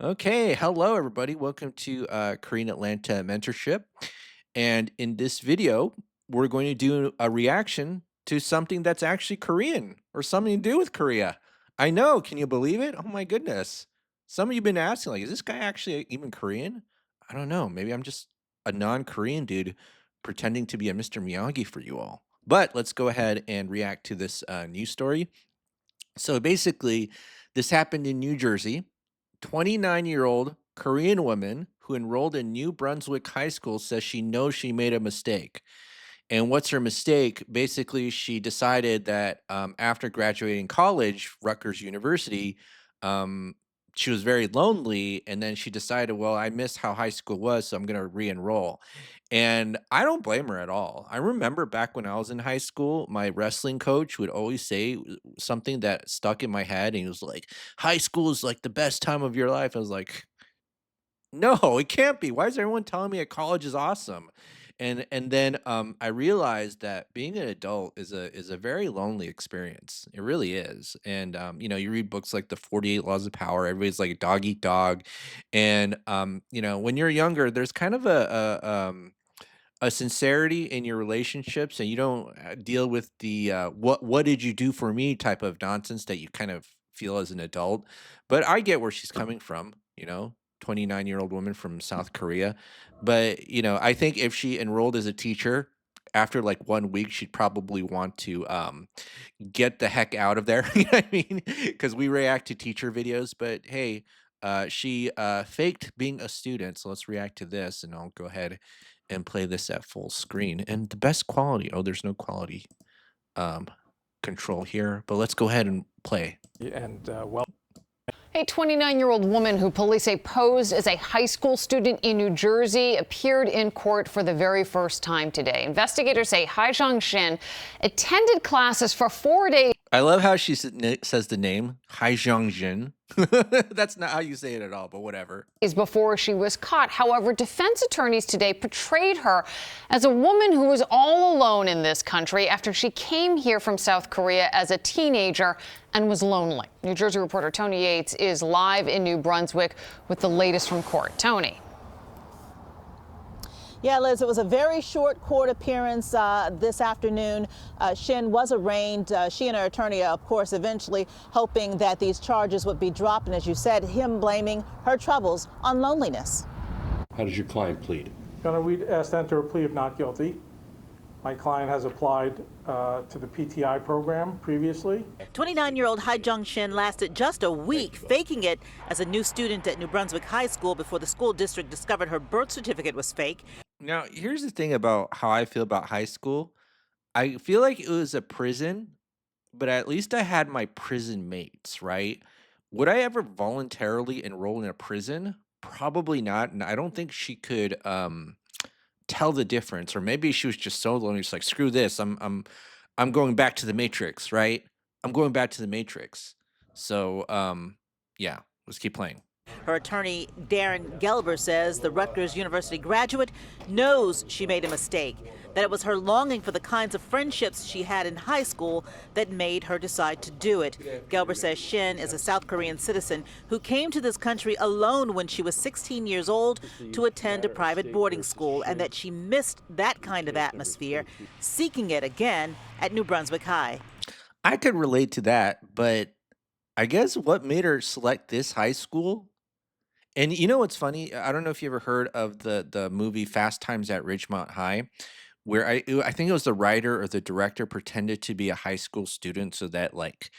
Okay, hello everybody. Welcome to Korean Atlanta Mentorship. And in this video, we're going to do a reaction to something that's actually Korean or something to do with Korea. I know, can you believe it? Oh my goodness. Some of you been asking, like, is this guy actually even Korean? I don't know. Maybe I'm just a non-Korean dude pretending to be a Mr. Miyagi for you all. But let's go ahead and react to this news story. So basically, this happened in New Jersey. 29-year-old Korean woman who enrolled in New Brunswick High School says she knows she made a mistake. And what's her mistake? Basically, she decided that after graduating college, Rutgers University, um, she was very lonely. And then she decided, well, I miss how high school was, so I'm going to re enroll. And I don't blame her at all. I remember back when I was in high school, my wrestling coach would always say something that stuck in my head. And he was like, high school is like the best time of your life. I was like, no, it can't be. Why is everyone telling me at college is awesome? And then I realized that being an adult is a very lonely experience. It really is. And you read books like The 48 Laws of Power. Everybody's like dog eat dog. And when you're younger, there's kind of a sincerity in your relationships, and you don't deal with the what did you do for me type of nonsense that you kind of feel as an adult. But I get where she's coming from, 29-year-old woman from South Korea. But I think if she enrolled as a teacher after like 1 week, she'd probably want to get the heck out of there. You know what I mean? Because we react to teacher videos. But hey, she faked being a student, so let's react to this, and I'll go ahead and play this at full screen. And the best quality, oh, there's no quality um, control here, but let's go ahead and play. And well, A 29-year-old woman who police say posed as a high school student in New Jersey appeared in court for the very first time today. Investigators say Hyejeong Shin attended classes for 4 days. I love how she says the name Hyejeong Shin. That's not how you say it at all, but whatever. Before she was caught. However, defense attorneys today portrayed her as a woman who was all alone in this country after she came here from South Korea as a teenager and was lonely. New Jersey reporter Tony Yates is live in New Brunswick with the latest from court. Tony. Yeah, Liz, it was a very short court appearance this afternoon. Shin was arraigned. She and her attorney, of course, eventually hoping that these charges would be dropped. And as you said, him blaming her troubles on loneliness. How does your client plead? Your Honor, we'd ask to enter a plea of not guilty. My client has applied to the PTI program previously. 29-year-old Hyejeong Shin lasted just a week faking it as a new student at New Brunswick High School before the school district discovered her birth certificate was fake. Now, here's the thing about how I feel about high school. I feel like it was a prison, but at least I had my prison mates, right? Would I ever voluntarily enroll in a prison? Probably not. And I don't think she could tell the difference. Or maybe she was just so lonely, she's like, screw this. I'm going back to the Matrix, right? I'm going back to the Matrix. So yeah, let's keep playing. Her attorney, Darren Gelber, says the Rutgers University graduate knows she made a mistake, that it was her longing for the kinds of friendships she had in high school that made her decide to do it. Gelber says Shin is a South Korean citizen who came to this country alone when she was 16 years old to attend a private boarding school, and that she missed that kind of atmosphere, seeking it again at New Brunswick High. I could relate to that, but I guess what made her select this high school. And you know what's funny? I don't know if you ever heard of the movie Fast Times at Ridgemont High, where I think it was the writer or the director pretended to be a high school student so that like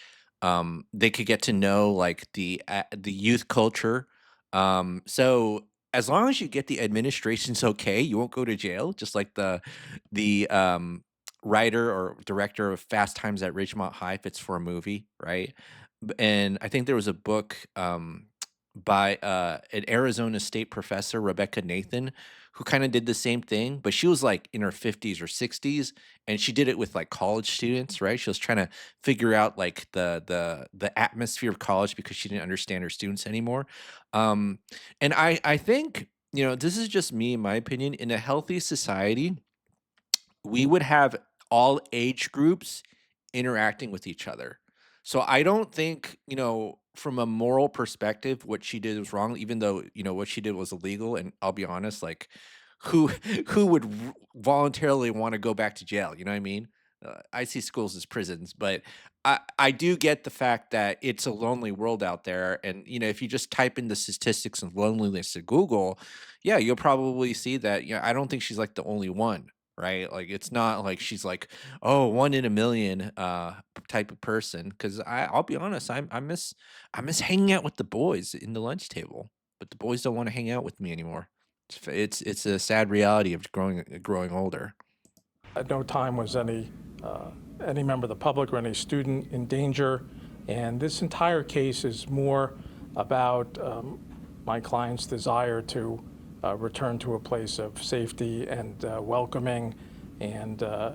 they could get to know like the youth culture. So as long as you get the administration's okay, you won't go to jail, just like the writer or director of Fast Times at Ridgemont High if it's for a movie, right? And I think there was a book by an Arizona State professor, Rebecca Nathan, who kind of did the same thing, but she was like in her 50s or 60s, and she did it with like college students, right? She was trying to figure out like the atmosphere of college because she didn't understand her students anymore. Um, and I think this is just me, in my opinion. In a healthy society, we would have all age groups interacting with each other. So I don't think, from a moral perspective, what she did was wrong, even though, what she did was illegal. And I'll be honest, like, who who would voluntarily want to go back to jail? You know what I mean? I see schools as prisons, but I do get the fact that it's a lonely world out there. And if you just type in the statistics of loneliness at Google, yeah, you'll probably see that. I don't think she's like the only one, right? Like, it's not like she's like, oh, one in a million type of person. Because I'll be honest, I miss hanging out with the boys in the lunch table, but the boys don't want to hang out with me anymore. It's a sad reality of growing older. At no time was any member of the public or any student in danger. And this entire case is more about my client's desire to return to a place of safety and welcoming, and an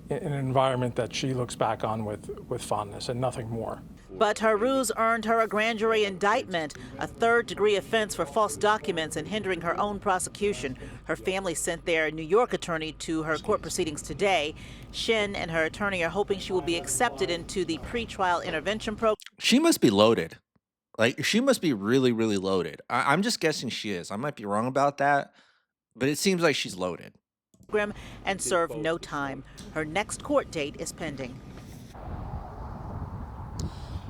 environment that she looks back on with fondness and nothing more. But her ruse earned her a grand jury indictment, a third-degree offense for false documents and hindering her own prosecution. Her family sent their New York attorney to her court proceedings today. Shin and her attorney are hoping she will be accepted into the pretrial intervention program. She must be loaded. Like, she must be really, really loaded. I'm just guessing she is. I might be wrong about that, but it seems like she's loaded. And serve no time. Her next court date is pending.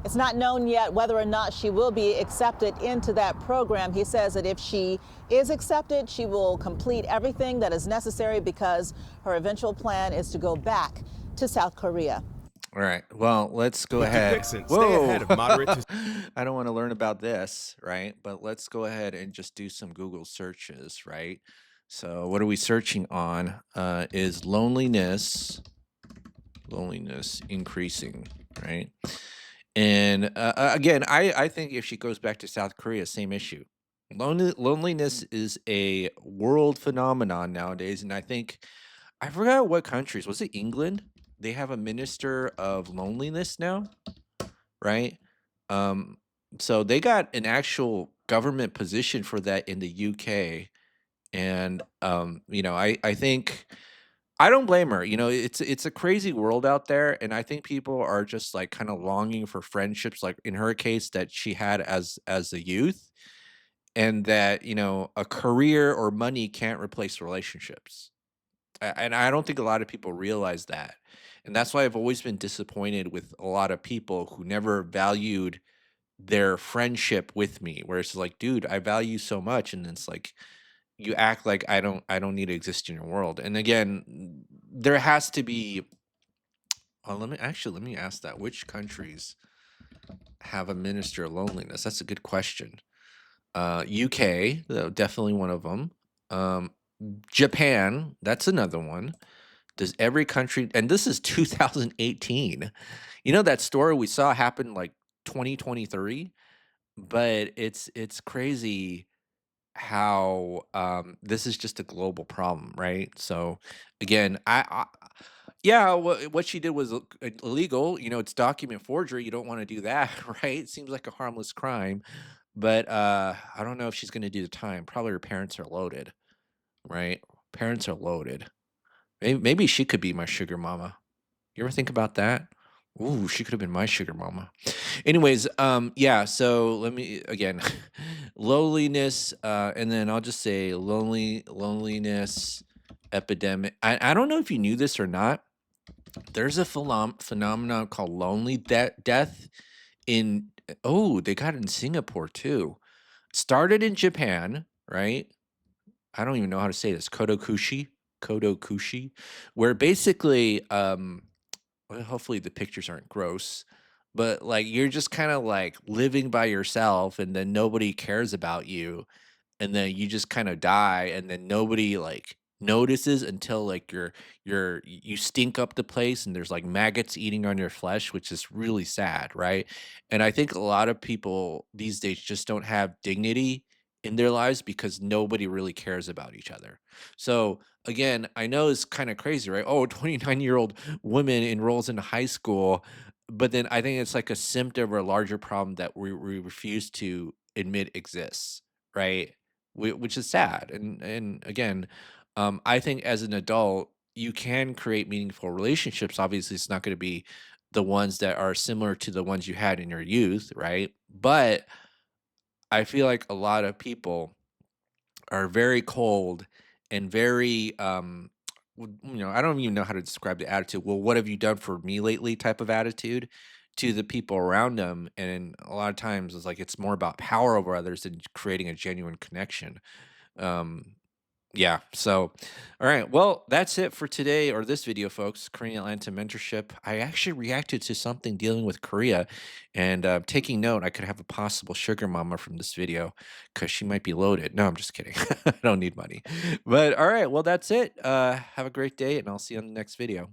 It's not known yet whether or not she will be accepted into that program. He says that if she is accepted, she will complete everything that is necessary because her eventual plan is to go back to South Korea. All right. Well, let's go ahead. Stay ahead of moderate to I don't want to learn about this, right? But let's go ahead and just do some Google searches, right? So what are we searching on? Is loneliness increasing, right? And again, I think if she goes back to South Korea, same issue. Loneliness is a world phenomenon nowadays, and I forgot what countries. Was it England? They have a minister of loneliness now, right? Um, so they got an actual government position for that in the UK. And I think I don't blame her. It's a crazy world out there, and I think people are just like kind of longing for friendships, like in her case that she had as a youth, and that a career or money can't replace relationships. And I don't think a lot of people realize that, and that's why I've always been disappointed with a lot of people who never valued their friendship with me. Where it's like, dude, I value you so much, and it's like you act like I don't need to exist in your world. And again, there has to be let me ask that. Which countries have a minister of loneliness? That's a good question. UK, definitely one of them. Um, Japan, that's another one. Does every country, and this is 2018. That story we saw happen like 2023, but it's crazy how this is just a global problem, right? So again, yeah, what she did was illegal. It's document forgery. You don't want to do that, right? It seems like a harmless crime, but I don't know if she's going to do the time. Probably her parents are loaded, right? Parents are loaded. Maybe she could be my sugar mama. You ever think about that? Ooh, she could have been my sugar mama. Anyways, yeah, so let me again, loneliness, and then I'll just say loneliness epidemic. I don't know if you knew this or not. There's a phenomenon called lonely death in they got it in Singapore too. Started in Japan, right? I don't even know how to say this. Kodokushi, where basically well, hopefully the pictures aren't gross, but like you're just kind of like living by yourself and then nobody cares about you, and then you just kind of die, and then nobody like notices until like you stink up the place and there's like maggots eating on your flesh, which is really sad, right? And I think a lot of people these days just don't have dignity in their lives because nobody really cares about each other. So again, I know it's kind of crazy, right? Oh, 29-year-old woman enrolls into high school, but then I think it's like a symptom or a larger problem that we refuse to admit exists, right? Which is sad. And again, I think as an adult, you can create meaningful relationships. Obviously, it's not going to be the ones that are similar to the ones you had in your youth, right? But I feel like a lot of people are very cold and very I don't even know how to describe the attitude. Well, what have you done for me lately type of attitude to the people around them. And a lot of times it's like it's more about power over others than creating a genuine connection. Um yeah. So, all right. Well, that's it for today or this video, folks. Korean Atlanta mentorship. I actually reacted to something dealing with Korea, and taking note, I could have a possible sugar mama from this video because she might be loaded. No, I'm just kidding. I don't need money. But all right. Well, that's it. Have a great day, and I'll see you on the next video.